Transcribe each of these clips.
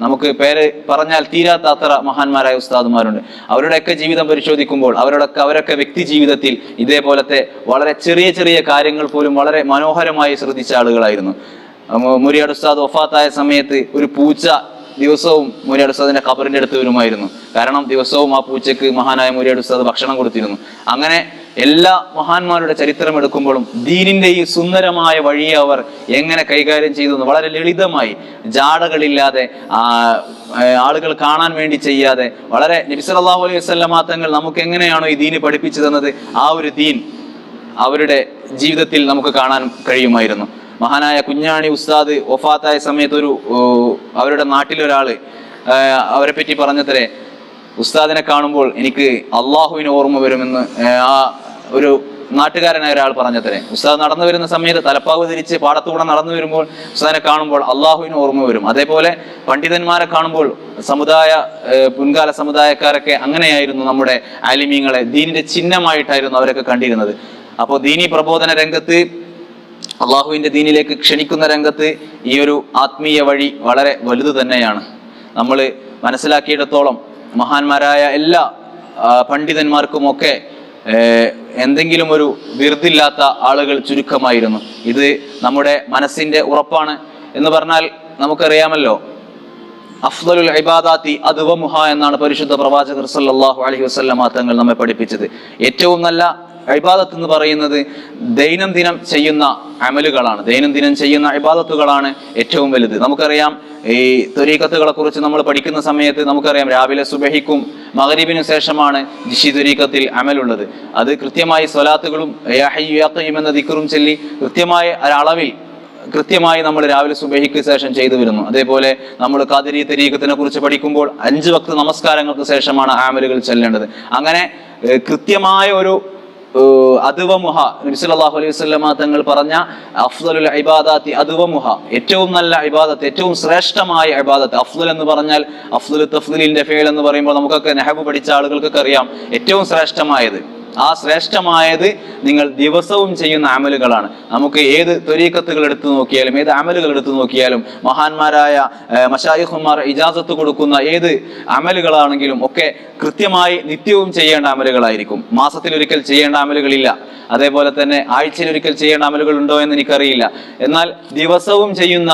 നമുക്ക് പേര് പറഞ്ഞാൽ തീരാത്ത അത്ര മഹാന്മാരായ ഉസ്താദുമാരുണ്ട്. അവരുടെയൊക്കെ ജീവിതം പരിശോധിക്കുമ്പോൾ അവരൊക്കെ വ്യക്തി ജീവിതത്തിൽ ഇതേപോലത്തെ വളരെ ചെറിയ ചെറിയ കാര്യങ്ങൾ പോലും വളരെ മനോഹരമായി ശ്രദ്ധിച്ച ആളുകളായിരുന്നു. മുരിയാട് ഉസ്താദ് വഫാത്തായ സമയത്ത് ഒരു പൂച്ച ദിവസവും മുരിയാട് ഉസ്താദിന്റെ ഖബറിന്റെ അടുത്ത് വരുമായിരുന്നു. കാരണം ദിവസവും ആ പൂച്ചക്ക് മഹാനായ മുരിയാട് ഉസ്താദ് ഭക്ഷണം കൊടുത്തിരുന്നു. അങ്ങനെ എല്ലാ മഹാന്മാരുടെ ചരിത്രം എടുക്കുമ്പോഴും ദീനിന്റെ ഈ സുന്ദരമായ വഴിയെ അവർ എങ്ങനെ കൈകാര്യം ചെയ്തു, വളരെ ലളിതമായി, ജാടകളില്ലാതെ, ആളുകൾ കാണാൻ വേണ്ടി ചെയ്യാതെ, വളരെ നബി സല്ലല്ലാഹു അലൈഹി വസല്ലമ തങ്ങൾ നമുക്ക് എങ്ങനെയാണോ ഈ ദീന് പഠിപ്പിച്ചു തന്നത്, ആ ഒരു ദീൻ അവരുടെ ജീവിതത്തിൽ നമുക്ക് കാണാൻ കഴിയുമായിരുന്നു. മഹാനായ കുഞ്ഞാണി ഉസ്താദ് വഫാത്തായ സമയത്ത് അവരുടെ നാട്ടിലൊരാള് അവരെ പറ്റി പറഞ്ഞത്രേ, ഉസ്താദിനെ കാണുമ്പോൾ എനിക്ക് അള്ളാഹുവിനെ ഓർമ്മ വരുമെന്ന് ആ ഒരു നാട്ടുകാരനായ ഒരാൾ പറഞ്ഞത്രേ. ഉസ്താദ് നടന്നു വരുന്ന സമയത്ത് തലപ്പാവ് ധരിച്ച് പാടത്തുകൂടെ നടന്നു വരുമ്പോൾ ഉസ്താദിനെ കാണുമ്പോൾ അള്ളാഹുവിന് ഓർമ്മ വരും. അതേപോലെ പണ്ഡിതന്മാരെ കാണുമ്പോൾ മുൻകാല സമുദായക്കാരൊക്കെ അങ്ങനെയായിരുന്നു. നമ്മുടെ ആലിമീങ്ങളെ ദീനിന്റെ ചിഹ്നമായിട്ടായിരുന്നു അവരൊക്കെ കണ്ടിരുന്നത്. അപ്പോൾ ദീനി പ്രബോധന രംഗത്ത്, അള്ളാഹുവിന്റെ ദീനിലേക്ക് ക്ഷണിക്കുന്ന രംഗത്ത് ഈ ഒരു ആത്മീയ വഴി വളരെ വലുത് തന്നെയാണ്. നമ്മൾ മനസ്സിലാക്കിയിടത്തോളം മഹാന്മാരായ എല്ലാ പണ്ഡിതന്മാർക്കുമൊക്കെ എന്തെങ്കിലും ഒരു വിറുതില്ലാത്ത ആളുകൾ ചുരുക്കമായിരുന്നു. ഇത് നമ്മുടെ മനസ്സിന്റെ ഉറപ്പാണ് എന്ന് പറഞ്ഞാൽ നമുക്കറിയാമല്ലോ. അഫ്ദലുൽ ഇബാദാത്തി അദ്വമുഹ എന്നാണ് പരിശുദ്ധ പ്രവാചകർ സല്ലല്ലാഹു അലൈഹി വസല്ലമ തങ്ങൾ നമ്മെ പഠിപ്പിച്ചത്. ഏറ്റവും നല്ല ഇബാദത്ത് എന്ന് പറയുന്നത് ദൈനംദിനം ചെയ്യുന്ന അമലുകളാണ്. ദൈനംദിനം ചെയ്യുന്ന ഇബാദത്തുകളാണ് ഏറ്റവും വലുത്. നമുക്കറിയാം, ഈ ത്വരീഖത്തുകളെ കുറിച്ച് നമ്മൾ പഠിക്കുന്ന സമയത്ത് നമുക്കറിയാം, രാവിലെ സുബഹിക്കും മഗ്രിബിനും ശേഷമാണ് ജിഷി ത്വരീഖത്തിൽ അമലുള്ളത്. അത് കൃത്യമായി സ്വലാത്തുകളും യാ ഹയ്യു യാ ഖയ്യൂം എന്ന ദിക്റും ചൊല്ലി കൃത്യമായ ഒരളവിൽ കൃത്യമായി നമ്മൾ രാവിലെ സുബഹിക്ക് ശേഷം ചെയ്തു വരുന്നു. അതേപോലെ നമ്മൾ ഖാദിരി ത്വരീഖത്തിനെ കുറിച്ച് പഠിക്കുമ്പോൾ 5 വക്ത് നമസ്കാരങ്ങൾക്ക് ശേഷമാണ് അമലുകൾ ചെല്ലേണ്ടത്. അങ്ങനെ കൃത്യമായ ഒരു അദ്വമുഹ, നബി സല്ലല്ലാഹു അലൈഹി വസല്ലമ തങ്ങൾ പറഞ്ഞ അഫ്ദലുൽ ഇബാദാത്തി അദ്വമുഹ, ഏറ്റവും നല്ല ഇബാദത്ത്, ഏറ്റവും ശ്രേഷ്ഠമായ ഇബാദത്ത്. അഫ്ദൽ എന്ന് പറഞ്ഞാൽ അഫ്ദൽ തഫ്ദീലിന്റെ ഫീൽ എന്ന് പറയുമ്പോൾ നമുക്കൊക്കെ നഹ്വ് പഠിച്ച ആളുകൾക്കൊക്കെ അറിയാം, ഏറ്റവും ശ്രേഷ്ഠമായത്. ആ ശ്രേഷ്ഠമായത് നിങ്ങൾ ദിവസവും ചെയ്യുന്ന അമലുകളാണ്. നമുക്ക് ഏത് ത്വരീഖത്തുകൾ എടുത്തു നോക്കിയാലും, ഏത് അമലുകൾ എടുത്തു നോക്കിയാലും, മഹാന്മാരായ മശായിഖുമാർ ഇജാസത്ത് കൊടുക്കുന്ന ഏത് അമലുകളാണെങ്കിലും ഒക്കെ കൃത്യമായി നിത്യവും ചെയ്യേണ്ട അമലുകളായിരിക്കും. മാസത്തിലൊരിക്കൽ ചെയ്യേണ്ട അമലുകളില്ല. അതേപോലെ തന്നെ ആഴ്ചയിലൊരിക്കൽ ചെയ്യേണ്ട അമലുകൾ ഉണ്ടോ എന്ന് എനിക്കറിയില്ല. എന്നാൽ ദിവസവും ചെയ്യുന്ന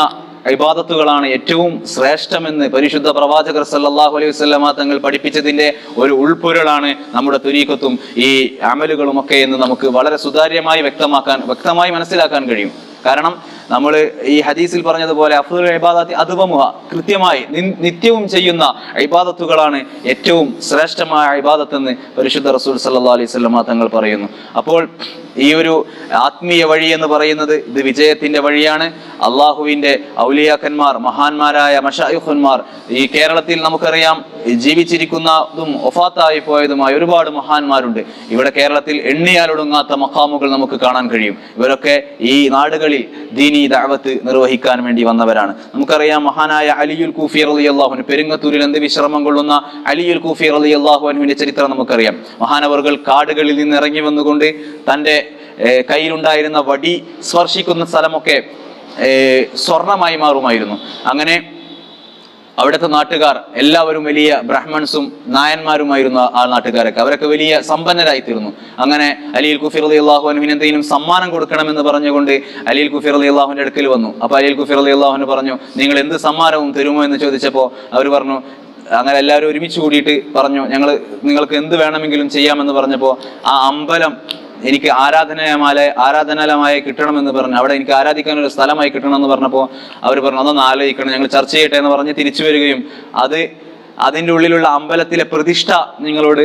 ഇബാദത്തുകളാണ് ഏറ്റവും ശ്രേഷ്ഠമെന്ന് പരിശുദ്ധ പ്രവാചകർ സല്ലല്ലാഹു അലൈഹി വസല്ലമ തങ്ങൾ പഠിപ്പിച്ചതിന്റെ ഒരു ഉൾപ്പൊരുളാണ് നമ്മുടെ ത്വരീഖത്തും ഈ അമലുകളും ഒക്കെ എന്ന് നമുക്ക് വളരെ വ്യക്തമായി മനസ്സിലാക്കാൻ കഴിയും. കാരണം നമ്മൾ ഈ ഹദീസിൽ പറഞ്ഞതുപോലെ അഫ്ദലുൽ ഇബാദാത്തി അദ്വമുഹ, കൃത്യമായി നിത്യവും ചെയ്യുന്ന ഇബാദത്തുകളാണ് ഏറ്റവും ശ്രേഷ്ഠമായ ഇബാദത്ത് എന്ന് പരിശുദ്ധ റസൂൽ സല്ലല്ലാഹു അലൈഹി വസല്ലമ തങ്ങൾ പറയുന്നു. അപ്പോൾ ഈ ഒരു ആത്മീയ വഴി എന്ന് പറയുന്നത് ഇത് വിജയത്തിന്റെ വഴിയാണ്. അള്ളാഹുവിന്റെ ഔലിയാക്കന്മാർ, മഹാന്മാരായ മശായിഖുന്മാർ ഈ കേരളത്തിൽ നമുക്കറിയാം, ജീവിച്ചിരിക്കുന്നതും വഫാത്തായി പോയതുമായ ഒരുപാട് മഹാന്മാരുണ്ട്. ഇവിടെ കേരളത്തിൽ എണ്ണിയാലൊടുങ്ങാത്ത മഖാമുകൾ നമുക്ക് കാണാൻ കഴിയും. ഇവരൊക്കെ ഈ നാടുകളിൽ ദീനി ദഅവത്ത് നിർവഹിക്കാൻ വേണ്ടി വന്നവരാണ്. നമുക്കറിയാം, മഹാനായ അലിയുൽ കൂഫി റളിയല്ലാഹു അൻഹു, പെരിങ്ങത്തൂരിൽ വിശ്രമം കൊള്ളുന്ന അലിയുൽ കൂഫി റളിയല്ലാഹു അൻഹുവിന്റെ ചരിത്രം നമുക്കറിയാം. മഹാനവർകൾ കാടുകളിൽ നിന്ന് ഇറങ്ങി വന്നുകൊണ്ട് തന്റെ കയ്യിലുണ്ടായിരുന്ന വടി സ്പർശിക്കുന്ന സ്ഥലമൊക്കെ സ്വർണമായി മാറുമായിരുന്നു. അങ്ങനെ അവിടുത്തെ നാട്ടുകാർ എല്ലാവരും വലിയ ബ്രാഹ്മൺസും നായന്മാരുമായിരുന്നു. ആ നാട്ടുകാരൊക്കെ അവരൊക്കെ വലിയ സമ്പന്നരായിത്തീർന്നു. അങ്ങനെ അലിയുൽ കൂഫി റളിയല്ലാഹു അൻഹുവിന് എന്തെങ്കിലും സമ്മാനം കൊടുക്കണമെന്ന് പറഞ്ഞുകൊണ്ട് അലിയുൽ കൂഫി റളിയല്ലാഹുവിന്റെ അടുക്കൽ വന്നു. അപ്പൊ അലിയുൽ കൂഫി റളിയല്ലാഹു അൻഹു പറഞ്ഞു, നിങ്ങൾ എന്ത് സമ്മാനവും തരുമോ എന്ന് ചോദിച്ചപ്പോൾ അവർ പറഞ്ഞു, അങ്ങനെ എല്ലാവരും ഒരുമിച്ച് കൂടിയിട്ട് പറഞ്ഞു, നിങ്ങൾക്ക് എന്ത് വേണമെങ്കിലും ചെയ്യാമെന്ന് പറഞ്ഞപ്പോൾ ആ അമ്പലം എനിക്ക് ആരാധനാലയമായി കിട്ടണമെന്ന് പറഞ്ഞു, അവിടെ എനിക്ക് ആരാധിക്കാൻ ഒരു സ്ഥലമായി കിട്ടണമെന്ന് പറഞ്ഞപ്പോൾ അവർ പറഞ്ഞു, ഒന്നൊന്ന് ആലോചിക്കണം, ഞങ്ങൾ ചർച്ച ചെയ്യട്ടെ എന്ന് പറഞ്ഞ് തിരിച്ചു വരികയും അതിൻ്റെ ഉള്ളിലുള്ള അമ്പലത്തിലെ പ്രതിഷ്ഠ നിങ്ങളോട്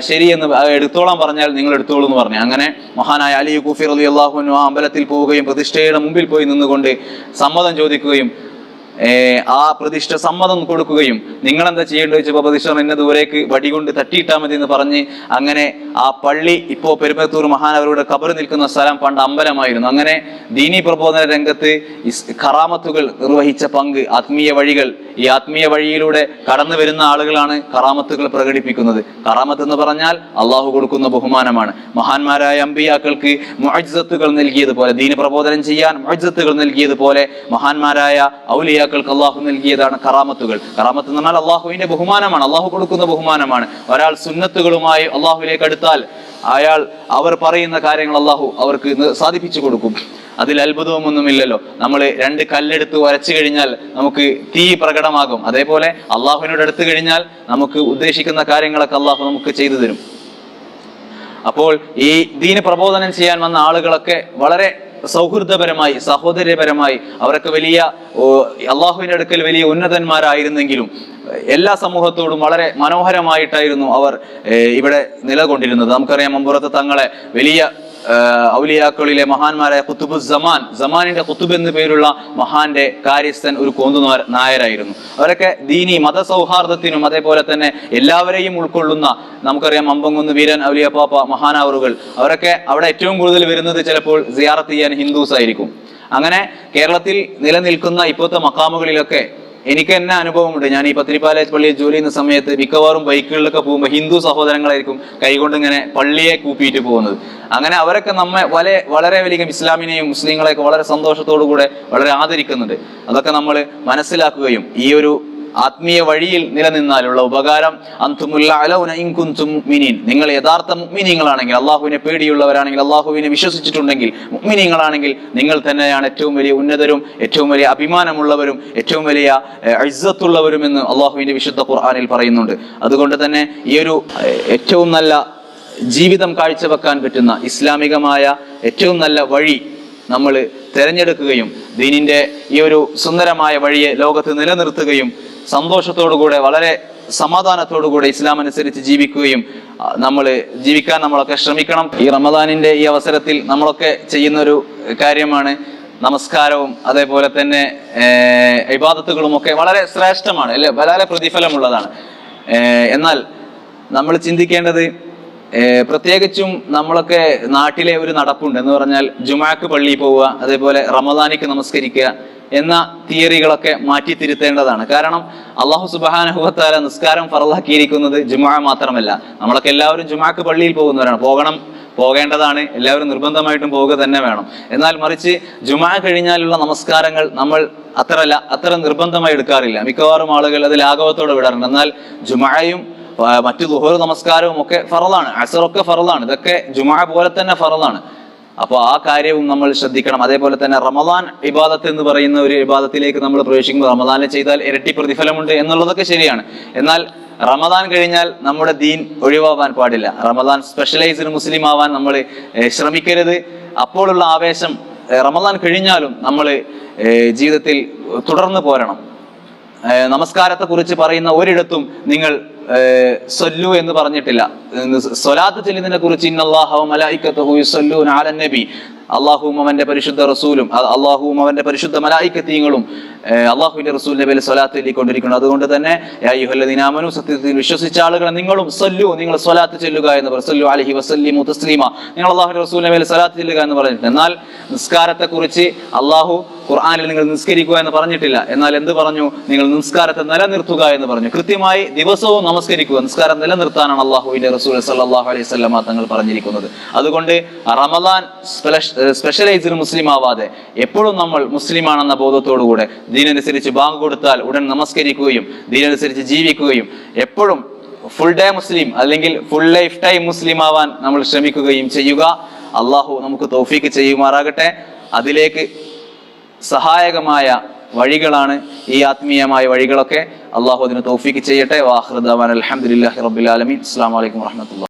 ശരിയെന്ന് എടുത്തോളാൻ പറഞ്ഞാൽ നിങ്ങൾ എടുത്തോളൂ എന്ന് പറഞ്ഞു. അങ്ങനെ മഹാനായ അലി കൂഫി റളിയല്ലാഹു അൻഹു ആ അമ്പലത്തിൽ പോവുകയും പ്രതിഷ്ഠയുടെ മുമ്പിൽ പോയി നിന്നുകൊണ്ട് സമ്മതം ചോദിക്കുകയും ആ പ്രതിഷ്ഠ സമ്മതം കൊടുക്കുകയും നിങ്ങളെന്താ ചെയ്യേണ്ടത് ചോദിച്ചപ്പോൾ പ്രതീക്ഷ എന്നെ ദൂരേക്ക് വടി കൊണ്ട് തട്ടിയിട്ടാൽ മതി എന്ന് പറഞ്ഞ് അങ്ങനെ ആ പള്ളി ഇപ്പോ പെരുമ്പത്തൂർ മഹാനവരുടെ ഖബർ നിൽക്കുന്ന സ്ഥലം പണ്ട് അമ്പലമായിരുന്നു. അങ്ങനെ ദീനീ പ്രബോധന രംഗത്ത് കറാമത്തുകൾ നിർവഹിച്ച പങ്ക്, ആത്മീയ വഴികൾ, ഈ ആത്മീയ വഴിയിലൂടെ കടന്നു വരുന്ന ആളുകളാണ് കറാമത്തുകൾ പ്രകടിപ്പിക്കുന്നത്. കറാമത്ത് എന്ന് പറഞ്ഞാൽ അള്ളാഹു കൊടുക്കുന്ന ബഹുമാനമാണ്. മഹാന്മാരായ അമ്പിയാക്കൾക്ക് മുഅ്ജിസത്തുകൾ നൽകിയതുപോലെ, ദീന പ്രബോധനം ചെയ്യാൻ മുഅ്ജിസത്തുകൾ നൽകിയതുപോലെ മഹാന്മാരായ ഔലിയാക്കൾക്ക് അള്ളാഹു നൽകിയതാണ് കറാമത്തുകൾ. കറാമത്ത് എന്ന് പറഞ്ഞാൽ അള്ളാഹുവിന്റെ ബഹുമാനമാണ്, അള്ളാഹു കൊടുക്കുന്ന ബഹുമാനമാണ്. ഒരാൾ സുന്നത്തുകളുമായി അള്ളാഹുവിലേക്ക് അടുത്താൽ അവർ പറയുന്ന കാര്യങ്ങൾ അള്ളാഹു അവർക്ക് സാധിപ്പിച്ചു കൊടുക്കും. അതിൽ അത്ഭുതമൊന്നുമില്ലല്ലോ. നമ്മൾ 2 കല്ലെടുത്ത് വരച്ചു കഴിഞ്ഞാൽ നമുക്ക് തീ പ്രകടമാകും. അതേപോലെ അള്ളാഹുവിനോട് അടുത്ത് കഴിഞ്ഞാൽ നമുക്ക് ഉദ്ദേശിക്കുന്ന കാര്യങ്ങളൊക്കെ അള്ളാഹു നമുക്ക് ചെയ്തു തരും. അപ്പോൾ ഈ ദീന പ്രബോധനം ചെയ്യാൻ വന്ന ആളുകളൊക്കെ വളരെ സൗഹൃദപരമായി, സഹോദര്യപരമായി, അവരൊക്കെ വലിയ അള്ളാഹുവിന്റെ അടുക്കൽ വലിയ ഉന്നതന്മാരായിരുന്നെങ്കിലും എല്ലാ സമൂഹത്തോടും വളരെ മനോഹരമായിട്ടായിരുന്നു അവർ ഇവിടെ നിലകൊണ്ടിരുന്നത്. നമുക്കറിയാം, മമ്പുറത്ത് തങ്ങളെ വലിയ ഔലിയാക്കളിലെ മഹാന്മാരായ സമാനിന്റെ ഖുതുബ് എന്ന് പേരുള്ള മഹാന്റെ കാര്യസ്ഥൻ ഒരു കോന്തു നായരായിരുന്നു. അവരൊക്കെ ദീനി മതസൗഹാർദ്ദത്തിനും അതേപോലെ തന്നെ എല്ലാവരെയും ഉൾക്കൊള്ളുന്ന, നമുക്കറിയാം അമ്പങ്കുന്ന് വീരൻ ഔലിയാപ്പാപ്പ മഹാനാവറുകൾ, അവരൊക്കെ അവിടെ ഏറ്റവും കൂടുതൽ വരുന്നത് ചിലപ്പോൾ സിയാറത്ത് ചെയ്യാൻ ഹിന്ദുസ് ആയിരിക്കും. അങ്ങനെ കേരളത്തിൽ നിലനിൽക്കുന്ന ഇപ്പോഴത്തെ മക്കാമുകളിലൊക്കെ എനിക്ക് തന്നെ അനുഭവമുണ്ട്. ഞാൻ ഈ പത്തിരിപ്പാല പള്ളിയിൽ ജോലി ചെയ്യുന്ന സമയത്ത് മിക്കവാറും ബൈക്കുകളിലൊക്കെ പോകുമ്പോൾ ഹിന്ദു സഹോദരങ്ങളായിരിക്കും കൈകൊണ്ട് ഇങ്ങനെ പള്ളിയെ കൂപ്പിയിട്ട് പോകുന്നത്. അങ്ങനെ അവരൊക്കെ നമ്മെ വളരെ വലിയ ഇസ്ലാമിനെയും മുസ്ലിങ്ങളെയൊക്കെ വളരെ സന്തോഷത്തോടു കൂടെ വളരെ ആദരിക്കുന്നുണ്ട്. അതൊക്കെ നമ്മൾ മനസ്സിലാക്കുകയും ഈ ഒരു ആത്മീയ വഴിയിൽ നിലനിന്നാലുള്ള ഉപകാരം, നിങ്ങൾ യഥാർത്ഥ മുഅ്മിനീങ്ങളാണെങ്കിൽ, അള്ളാഹുവിനെ പേടിയുള്ളവരാണെങ്കിൽ, അള്ളാഹുവിനെ വിശ്വസിച്ചിട്ടുണ്ടെങ്കിൽ, മുഅ്മിനീങ്ങളാണെങ്കിൽ നിങ്ങൾ തന്നെയാണ് ഏറ്റവും വലിയ ഉന്നതരും ഏറ്റവും വലിയ അഭിമാനമുള്ളവരും ഏറ്റവും വലിയ ഇസ്സത്തുള്ളവരും എന്ന് അള്ളാഹുവിന്റെ വിശുദ്ധ ഖുർആനിൽ പറയുന്നുണ്ട്. അതുകൊണ്ട് തന്നെ ഈ ഒരു ഏറ്റവും നല്ല ജീവിതം കാഴ്ചവെക്കാൻ പറ്റുന്ന ഇസ്ലാമികമായ ഏറ്റവും നല്ല വഴി നമ്മൾ തിരഞ്ഞെടുക്കുകയും ദീനിന്റെ ഈ ഒരു സുന്ദരമായ വഴിയെ ലോകത്ത് നിലനിർത്തുകയും സന്തോഷത്തോടുകൂടെ വളരെ സമാധാനത്തോടുകൂടെ ഇസ്ലാം അനുസരിച്ച് ജീവിക്കാൻ നമ്മളൊക്കെ ശ്രമിക്കണം. ഈ റമദാനിന്റെ ഈ അവസരത്തിൽ നമ്മളൊക്കെ ചെയ്യുന്നൊരു കാര്യമാണ് നമസ്കാരവും അതേപോലെ തന്നെ ഇബാദത്തുകളും ഒക്കെ വളരെ ശ്രേഷ്ഠമാണ്, അല്ലെ, വളരെ പ്രതിഫലമുള്ളതാണ്. എന്നാൽ നമ്മൾ ചിന്തിക്കേണ്ടത്, പ്രത്യേകിച്ചും നമ്മളൊക്കെ നാട്ടിലെ ഒരു നടപ്പുണ്ട് എന്ന് പറഞ്ഞാൽ ജുമാക്ക് പള്ളിയിൽ പോവുക, അതേപോലെ റമദാനിക്ക് നമസ്കരിക്കുക എന്ന തിയറികളൊക്കെ മാറ്റി തിരുത്തേണ്ടതാണ്. കാരണം അള്ളാഹു സുബ്ഹാനഹു വ തആല നിസ്കാരം ഫർളാക്കിയിരിക്കുന്നത് ജുമുഅ മാത്രമല്ല. നമ്മളൊക്കെ എല്ലാവരും ജുമാക്ക് പള്ളിയിൽ പോകുന്നവരാണ്, പോകേണ്ടതാണ്, എല്ലാവരും നിർബന്ധമായിട്ടും പോവുക തന്നെ വേണം. എന്നാൽ മറിച്ച് ജുമുഅ കഴിഞ്ഞാലുള്ള നമസ്കാരങ്ങൾ നമ്മൾ അത്ര നിർബന്ധമായി എടുക്കാറില്ല. മിക്കവാറും ആളുകൾ അത് ലാഘവത്തോടെ വിടാറുണ്ട്. എന്നാൽ ജുമുഅയും മറ്റു ദുഹൂർ നമസ്കാരവും ഒക്കെ ഫറളാണ്, അസറൊക്കെ ഫറളാണ്. ഇതൊക്കെ ജുമുഅ പോലെ തന്നെ ഫറളാണ്. അപ്പോൾ ആ കാര്യവും നമ്മൾ ശ്രദ്ധിക്കണം. അതേപോലെ തന്നെ റമദാൻ ഇബാദത്ത് എന്ന് പറയുന്ന ഒരു ഇബാദത്തിലേക്ക് നമ്മൾ പ്രവേശിക്കുമ്പോൾ റമദാനിൽ ചെയ്താൽ ഇരട്ടി പ്രതിഫലമുണ്ട് എന്നുള്ളതൊക്കെ ശരിയാണ്. എന്നാൽ റമദാൻ കഴിഞ്ഞാൽ നമ്മുടെ ദീൻ ഒഴിവാവാൻ പാടില്ല. റമദാൻ സ്പെഷ്യലൈസ്ഡ് മുസ്ലിം ആവാൻ നമ്മൾ ശ്രമിക്കരുത്. അപ്പോഴുള്ള ആവേശം റമദാൻ കഴിഞ്ഞാലും നമ്മൾ ജീവിതത്തിൽ തുടർന്ന് പോരണം. നമസ്കാരത്തെ കുറിച്ച് പറയുന്ന ഒരിടത്തും നിങ്ങൾ സല്ലു എന്ന് പറഞ്ഞിട്ടില്ല. സ്വലാത്ത് ചെല്ലുന്നതിനെ കുറിച്ച് ഇന്നല്ലാഹ വ മലായികത്തുഹു യുസല്ലൂന അലൻ നബി, അള്ളാഹുവും അവന്റെ പരിശുദ്ധ റസൂലും അള്ളാഹുവും അവന്റെ പരിശുദ്ധ മലായികത്തീങ്ങളും അള്ളാഹുവിന്റെ റസൂലിന്റെ പേരിൽ സ്വലാത്ത് ചൊല്ലിക്കൊണ്ടിരിക്കുന്നു. അതുകൊണ്ട് തന്നെ യാ അയ്യുഹല്ലദീന ആമനൂ, സത്യത്തിൽ വിശ്വസിച്ച ആളുകളെ നിങ്ങളും സല്ലു, നിങ്ങൾ സ്വലാത്ത് ചെല്ലുക എന്ന് പറഞ്ഞു. സല്ലു അലൈഹി വസല്ലിമു തസ്ലീമ, നിങ്ങൾ അള്ളാഹുവിന്റെ റസൂലിന്റെ പേരിൽ സ്വലാത്ത് ചെല്ലുക എന്ന് പറഞ്ഞിട്ടുണ്ട്. എന്നാൽ നിസ്കാരത്തെ കുറിച്ച് അള്ളാഹു ഖുർആനിൽ നിങ്ങൾ നിസ്കരിക്കുക എന്ന് പറഞ്ഞിട്ടില്ല. എന്നാൽ എന്ത് പറഞ്ഞു? നിങ്ങൾ നിസ്കാരത്തെ നിലനിർത്തുക എന്ന് പറഞ്ഞു. കൃത്യമായി ദിവസവും നമസ്കരിക്കുക, നിസ്കാരം നിലനിർത്താനാണ് അള്ളാഹുവിന്റെ റസൂൽ സല്ലല്ലാഹു അലൈഹി വസല്ലമ തങ്ങൾ പറഞ്ഞിരിക്കുന്നത്. അതുകൊണ്ട് റമദാൻ സ്പെഷ്യലൈസ്ഡ് മുസ്ലിം ആവാതെ എപ്പോഴും നമ്മൾ മുസ്ലിമാണെന്ന ബോധത്തോടുകൂടെ ദീനനുസരിച്ച് ബാങ്ക് കൊടുത്താൽ ഉടൻ നമസ്കരിക്കുകയും ദീനനുസരിച്ച് ജീവിക്കുകയും എപ്പോഴും ഫുൾ ഡേ മുസ്ലിം അല്ലെങ്കിൽ ഫുൾ ലൈഫ് ടൈം മുസ്ലിം ആവാൻ നമ്മൾ ശ്രമിക്കുകയും ചെയ്യുക. അള്ളാഹു നമുക്ക് തൗഫീക്ക് ചെയ്യുമാറാകട്ടെ. അതിലേക്ക് സഹായകമായ വഴികളാണ് ഈ ആത്മീയമായ വഴികളൊക്കെ. അള്ളാഹു അതിന് തൗഫീക്ക് ചെയ്യട്ടെ. വാഖിറു ദഅവാന അൽഹംദുലില്ലാഹി റബ്ബിൽ ആലമീൻ. അസ്സലാമു അലൈക്കും വറഹ്മത്തുള്ളാഹി.